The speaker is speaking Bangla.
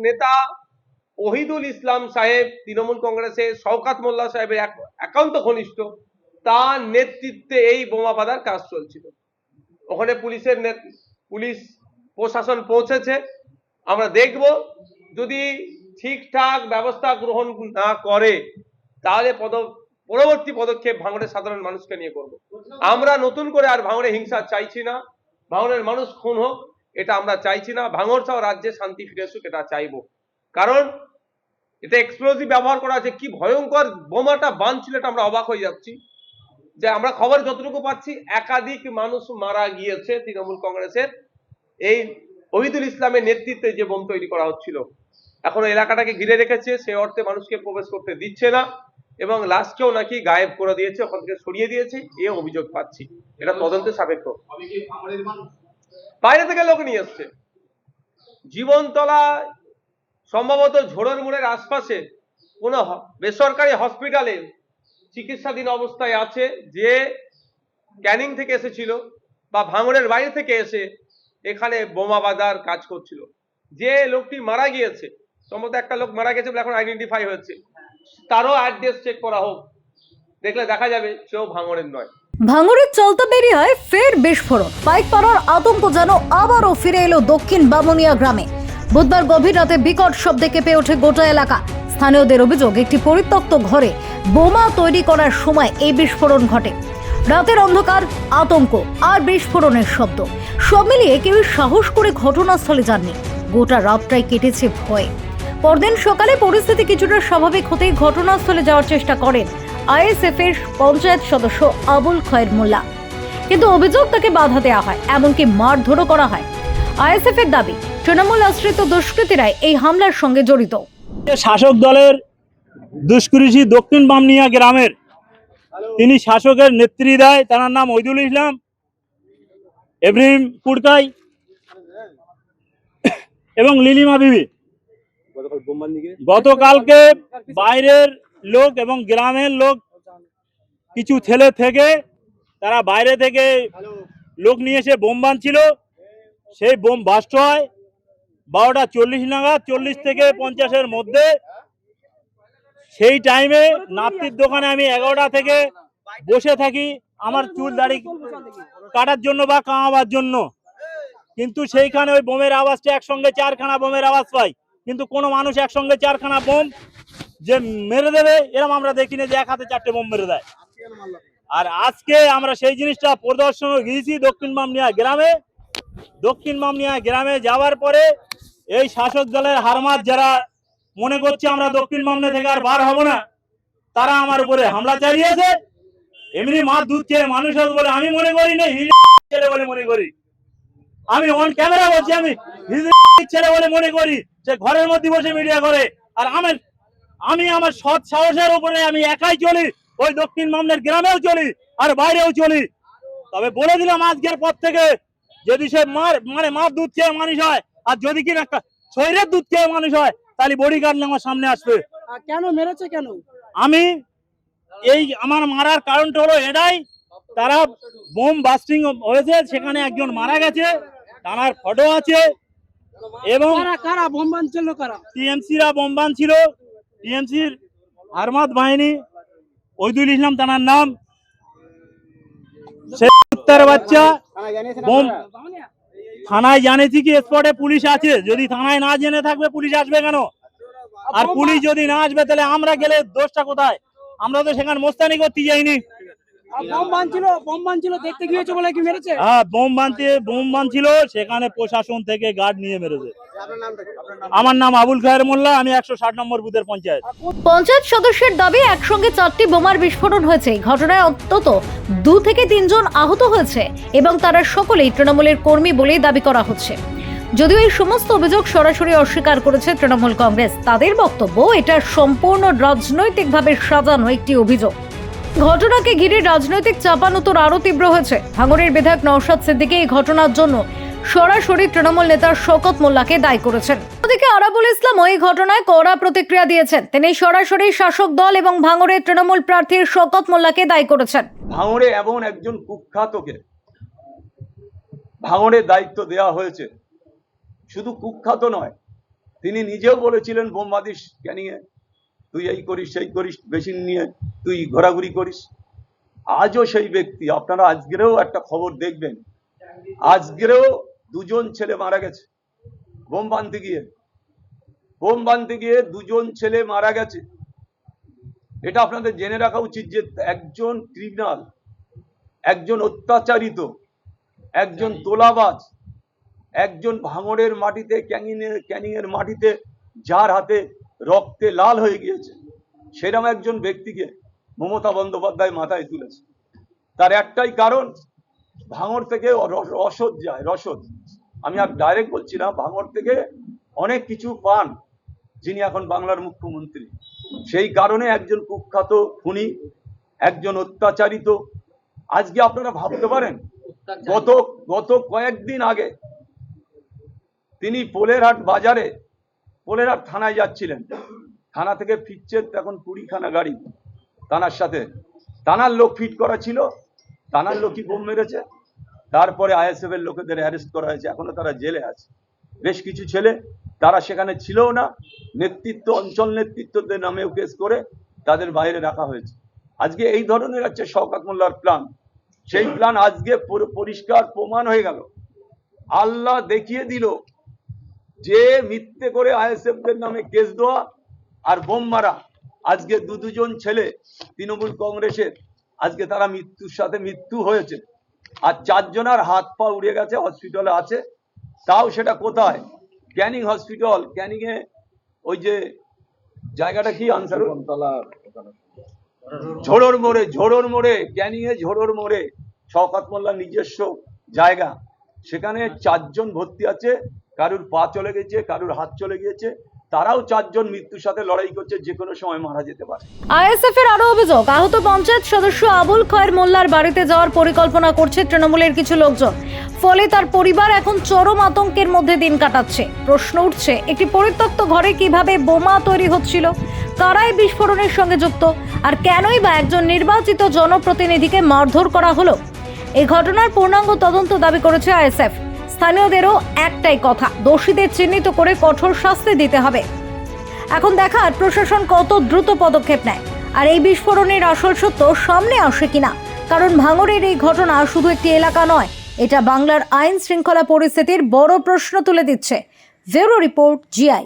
নেতা ওহিদুল ইসলাম সাহেব তৃণমূল কংগ্রেসের শওকত মোল্লা সাহেবের একান্ত ঘনিষ্ঠ, তার নেতৃত্বে এই বোমা বাঁধার কাজ চলছিল। ওখানে পুলিশ প্রশাসন পৌঁছেছে। আমরা দেখব যদি ঠিকঠাক ব্যবস্থা গ্রহণ না করে তাহলে পরবর্তী পদক্ষেপ ভাঙড়ের সাধারণ মানুষকে নিয়ে করব। আমরা নতুন করে আর ভাঙড়ে হিংসা চাইছি না, ভাঙড়ের মানুষ খুন হোক এটা আমরা চাইছি না, ভাঙড় সহ রাজ্যে শান্তি ফিরে আসুক এটা চাইবো। কারণ এটা এক্সপ্লোজিভ ব্যবহার করা আছে, কি ভয়ঙ্কর বোমাটা বাঁধছিল এটা আমরা অবাক হয়ে যাচ্ছি। যে আমরা খবর যতটুকু পাচ্ছি একাধিক মানুষ মারা গিয়েছে তৃণমূল কংগ্রেসের এই ওহিদুল ইসলামের নেতৃত্বে যে বোম তৈরি করা হচ্ছিল। এখন এলাকাটাকে ঘিরে রেখেছে, সে অর্থে মানুষকে প্রবেশ করতে দিচ্ছে না এবং লাশকেও নাকি গায়েব করে দিয়েছে, ওখান থেকে সরিয়ে দিয়েছে এ অভিযোগ পাচ্ছি। এটা তদন্তের সাপেক্ষ। বাইরে থেকে লোক নিয়ে এসছে। জীবনতলা সম্ভবত ঝোড়র মোড়ের আশপাশে কোন বেসরকারি হসপিটালে চিকিৎসাধীন অবস্থায় আছে, যে ক্যানিং থেকে এসেছিল বা ভাঙড়ের বাইরে থেকে এসে এখানে বোমা বাঁধার কাজ করছিল। যে লোকটি মারা গিয়েছে, সম্ভবত একটা লোক মারা গেছে বলে এখন আইডেন্টিফাই হয়েছে, তারও অ্যাড্রেস চেক করা হোক, দেখলে দেখা যাবে সেও ভাঙড়ের নয়। ভাঙড়ের চলতাবেড়িয়ায় ফের বিস্ফোরণ, বাইক পাড়ার আতঙ্ক যেন আবারও ফিরে এলো দক্ষিণ বামুনিয়া গ্রামে। বুধবার গভীর রাতে বিকট শব্দে কেঁপে ওঠে গোটা এলাকা। স্থানীয়দের অভিযোগ, একটি পরিত্যক্ত ঘরে বোমা তৈরি করার সময় এই বিস্ফোরণ ঘটে। রাতের অন্ধকার, আতঙ্ক আর বিস্ফোরণের শব্দ সব মিলিয়ে কেউ সাহস করে ঘটনাস্থলে যাননি। গোটা রাতটাই কেটেছে ভয়ে। পরদিন সকালে পরিস্থিতি কিছুটা স্বাভাবিক হতেই ঘটনাস্থলে যাওয়ার চেষ্টা করেন আইএসএফ এর পঞ্চায়েত সদস্য আবুল খয়ের মোল্লা, কিন্তু অভিযোগ তাকে বাধা দেওয়া হয়, এমনকি মারধরও করা হয়। আইএসএফ এর দাবি, তৃণমূল আশ্রিত দুষ্কৃতীরাই এই হামলার সঙ্গে জড়িত। শাসক দলের দুষ্কৃতী দক্ষিণ বামনিয়া গ্রামের তিনি শাসকের নেতৃত্ব দেয়, তার নাম ওহিদুল ইসলাম এব্রাহিম কুড়কাই এবং লিলিমা বিবি। গতকালকে বাইরের লোক এবং গ্রামের লোক কিছু ছেলে থেকে তারা বাইরে থেকে লোক নিয়ে এসে বোম বাঁধছিল। সেই বোম বাস্ট হয় 12:40 নাগাদ, 40 থেকে 50-এর মধ্যে। সেই টাইমে নাপ্তির দোকানে আমি 11টা থেকে বসে থাকি আমার চুল দাড়ি কাটার জন্য বা কামাবার জন্য, কিন্তু সেইখানে ওই বোমের আওয়াজটা একসঙ্গে 4খানা বোমের আওয়াজ পাই, কিন্তু কোনো মানুষ একসঙ্গে 4খানা বোম যে মেরে দেবে এরকম আমরা দেখিনি, যে এক হাতে 4টে বোম মেরে দেয়। আর আজকে আমরা সেই জিনিসটা প্রদর্শনে গিয়েছি দক্ষিণ বামনিয়া গ্রামে। দক্ষিণ বামনিয়া গ্রামে যাওয়ার পরে এই শাসক দলের হারমাত যারা মনে করছে আমরা দক্ষিণ বামনিয়া থেকে আর বার হব না, তারা আমার উপরে হামলা চালিয়েছে। এমনি মাছ দুধ খেয়ে মানুষ বলে আমি মনে করি না, ছেলে বলে মনে করি। আমি অন ক্যামেরা বলছি, আমি ছেলে বলে মনে করি, যে ঘরের মধ্যে বসে মিডিয়া করে। আর আমি আমার সৎ সাহসের উপরে আমি একাই চলি, ওই দক্ষিণ বামনের গ্রামেও চলি আর বাইরেও চলি। তবে বলে দিলাম আজকের পর থেকে যদি সে মাছ দুধ খেয়ে মানুষ হয় আর যদি কিনা শরীরের দুধ খেয়ে মানুষ হয় তাহলে বডি গার্ড আমার সামনে আসবে। কেন মেরেছে কেন? আমি আমার মারার কারণটা হলো এটাই, তারা বোম বাস্টিং হয়েছে, সেখানে একজন মারা গেছে, তার ফটো আছে। এবং কারা বোম বানছিল? কারা? টিএমসিরা বোম বানছিল, টিএমসির আরমাদ বাহিনী। ওহিদুল ইসলাম তার নাম, সে কুত্তার বাচ্চা। বোম থানায় জানিয়েছি কি স্পটে পুলিশ আছে, যদি থানায় না জেনে থাকবে পুলিশ আসবে কেন? আর পুলিশ যদি না আসবে তাহলে আমরা গেলে দোষটা কোথায়? আমরা তো সেখানে মোস্তানি করতে যাইনি। বোম বানছিল দেখতে গিয়েছে বলে কি মেরেছে? হ্যাঁ, বোম বানছিল, সেখানে প্রশাসন থেকে গার্ড নিয়ে মেরেছে। আমার নাম আবুল খয়ের মোল্লা, আমি 160 নম্বর বুথের পঞ্চায়েত সদস্যের দাবি, একসঙ্গে 4টি বোমার বিস্ফোরণ হয়েছে। ঘটনায় অন্তত 2 থেকে 3 জন আহত হয়েছে এবং তারা সকলেই তৃণমূলের কর্মী বলেই দাবি করা হচ্ছে। যদিও এই সমস্ত অভিযোগ সরাসরি অস্বীকার করেছে তৃণমূল কংগ্রেস। তাদের বক্তব্য, এটা সম্পূর্ণ রাজনৈতিকভাবে সাজানো একটি অভিযোগ। ঘটনাকে ঘিরে রাজনৈতিক চাপানোতর আরো তীব্র হয়েছে। ভাঙড়ের বিধায়ক নওশাদ সিদ্দিকী এই ঘটনার জন্য সরাসরি তৃণমূল নেতা শওকত মোল্লাকে দায়ী করেছেন। অন্যদিকে আরাবুল ইসলাম ওই ঘটনায় কড়া প্রতিক্রিয়া দিয়েছেন। তিনি সরাসরি শাসক দল এবং ভাঙড়ের তৃণমূল প্রার্থী শওকত মোল্লাকে দায়ী করেছেন। ভাঙড়ে এমন একজন কুখ্যাতকে ভাঙড়ের দায়িত্ব দেওয়া হয়েছে, শুধু কুখ্যাত নয়, তিনি নিজেও বলেছিলেন বোমবাদিস ক্যানিংয়ে, তুই এই করিস সেই করিস, মেশিন নিয়ে তুই ঘোরাঘুরি করিস। আজও সেই ব্যক্তি, আপনারা আজকেরও একটা খবর দেখবেন, আজকেরও দুজন ছেলে মারা গেছে বোম বানতে গিয়ে দুজন ছেলে মারা গেছে। এটা আপনাদের জেনে রাখা উচিত যে একজন ক্রিমিনাল, একজন অত্যাচারিত, একজন তোলাবাজ, একজন ভাঙড়ের মাটিতে ক্যানিংয়ের মাটিতে যার হাতে রক্তে লাল হয়ে গিয়েছে, সেরকম একজন ব্যক্তিকে মমতা বন্দ্যোপাধ্যায় মাথায় তুলেছে। তার একটাই কারণ, ভাঙড় থেকে রসদ যায়, রসদ। আমি আর ডাইরেক্ট বলছি না, ভাঙড় থেকে অনেক কিছু পান যিনি এখন বাংলার মুখ্যমন্ত্রী। সেই কারণে একজন কুখ্যাত খুনি, একজন অত্যাচারিত। আজকে আপনারা ভাবতে পারেন, গত কয়েকদিন আগে তিনি পোলেরহাট থানায় যাচ্ছিলেন, থানা থেকে ফিরছেন, তখন 20খানা গাড়ি থানার সাথে, থানার লোক ফিট করা ছিল, থানার লোকই বোম মেরেছে। তারপরে আইএসএফ এর লোকেদের অ্যারেস্ট করা হয়েছে, এখনো তারা জেলে আছে। বেশ কিছু ছেলে তারা সেখানে ছিলও না, নেতৃত্ব, অঞ্চল নেতৃত্বদের নামেও কেস করে তাদের বাইরে রাখা হয়েছে। আজকে এই ধরনের হচ্ছে শওকত মোল্লার প্ল্যান। সেই প্ল্যান আজকে পরিষ্কার প্রমাণ হয়ে গেল। আল্লাহ দেখিয়ে দিল যে মিথ্যে করে আইএসএফ দের নামে কেস দেওয়া আর বোম মারা, আজকে দুজন ছেলে তৃণমূল কংগ্রেসের, আজকে তারা মৃত্যুর সাথে মৃত্যু হয়েছে। আর 4 জনের হাত পা উড়ে গেছে, হসপিটালে আছে। তাও সেটা কোথায়? ক্যানিং হসপিটাল, ক্যানিং এ ওই যে জায়গাটা কি আনসার, ঝোড়োর মোড়ে, ক্যানিং এ ঝোড়োর মোড়ে শওকত মোল্লার নিজস্ব জায়গা। সেখানে 4 জন ভর্তি আছে, কারুর পা চলে গেছে, কারুর হাত চলে গিয়েছে। তারাও 4 জন মৃত্যুর সাথে লড়াই করছে, যে কোনো সময় মারা যেতে পারে। আইএসএফ এর আরো অভিযোগ, আহত পঞ্চায়েত সদস্য আবুল খয়ের মোল্লার বাড়িতে যাওয়ার পরিকল্পনা করছে তৃণমূলের কিছু লোকজন। ফলে তার পরিবার এখন চরম আতঙ্কের মধ্যে দিন কাটাচ্ছে। প্রশ্ন উঠছে, একটি পরিত্যক্ত ঘরে কিভাবে বোমা তৈরি হচ্ছিল, কারাই বিস্ফোরণের সঙ্গে যুক্ত, আর কেনই বা একজন নির্বাচিত জনপ্রতিনিধিকে মারধর করা হলো? এই ঘটনার পূর্ণাঙ্গ তদন্ত দাবি করেছে আইএসএফ। স্থানীয়দেরও একটাই কথা, দোষীদের চিহ্নিত করে কঠোর শাস্তি দিতে হবে। এখন দেখার প্রশাসন কত দ্রুত পদক্ষেপ নেয়, আর এই বিস্ফোরণের আসল সত্য সামনে আসে কিনা। কারণ ভাঙড়ের এই ঘটনা শুধু একটি এলাকা নয়, এটা বাংলার আইন শৃঙ্খলা পরিস্থিতির বড় প্রশ্ন তুলে দিচ্ছে। Bureau report, GI.